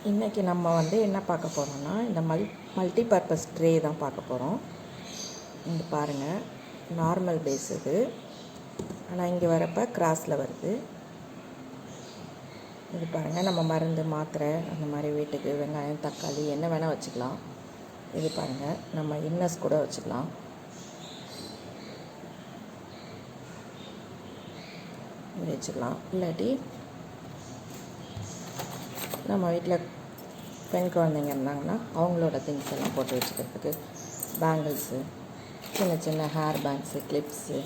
இன்றைக்கி நம்ம என்ன பார்க்க போகிறோம்னா இந்த மல்டி பர்பஸ் ட்ரே தான் பார்க்க போகிறோம். இங்கே பாருங்கள், நார்மல் பேஸ் இது, ஆனால் இங்கே வரப்போ கிராஸில் வருது. இது பாருங்கள், நம்ம மருந்து மாத்திரை அந்த மாதிரி வீட்டுக்கு வெங்காயம் தக்காளி என்ன வேணால் வச்சுக்கலாம். இது பாருங்கள், நம்ம இன்னஸ் கூட வச்சுக்கலாம். இப்படி வச்சுக்கலாம். இல்லாட்டி நம்ம வீட்டில் பெண் குழந்தைங்க இருந்தாங்கன்னா அவங்களோட திங்ஸ் எல்லாம் போட்டு வச்சுக்கிறதுக்கு பேங்கிள்ஸு, சின்ன சின்ன ஹேர் பேண்ட்ஸு, கிளிப்ஸு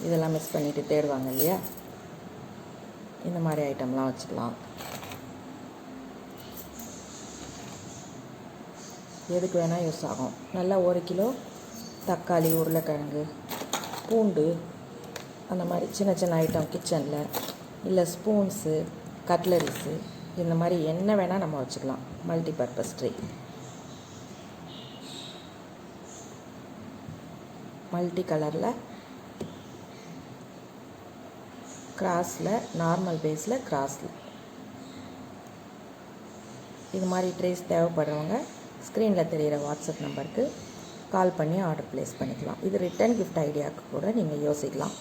இதெல்லாம் மிஸ் பண்ணிவிட்டு தேடுவாங்க இல்லையா, இந்த மாதிரி ஐட்டம்லாம் வச்சுக்கலாம். எதுக்கு வேணால் யூஸ் ஆகும். நல்லா 1 கிலோ தக்காளி, உருளைக்கிழங்கு, பூண்டு அந்த மாதிரி சின்ன சின்ன ஐட்டம் கிச்சனில், இல்லை ஸ்பூன்ஸு, கட்லரிஸு இந்த மாதிரி என்ன வேணால் நம்ம வச்சுக்கலாம். மல்டி பர்பஸ் ட்ரே, மல்டி கலரில், கிராஸில், நார்மல் பேஸில், கிராஸில் இது மாதிரி ட்ரேஸ் தேவைப்படுறவங்க ஸ்க்ரீனில் தெரிகிற வாட்ஸ்அப் நம்பருக்கு கால் பண்ணி ஆர்டர் ப்ளேஸ் பண்ணிக்கலாம். இது ரிட்டன் கிஃப்ட் ஐடியாவுக்கு கூட நீங்கள் யோசிக்கலாம்.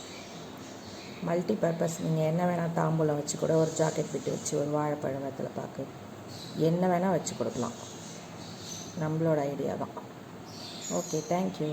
மல்டி பர்பஸ் நீங்கள் என்ன வேணால் தாம்பூலம் வச்சு கூட, ஒரு ஜாக்கெட் பிட்டு வச்சு, ஒரு வாழைப்பழம் வெத்தலை பாக்கு என்ன வேணால் வச்சு கொடுக்கலாம். நம்மளோட ஐடியா தான். Okay, thank you.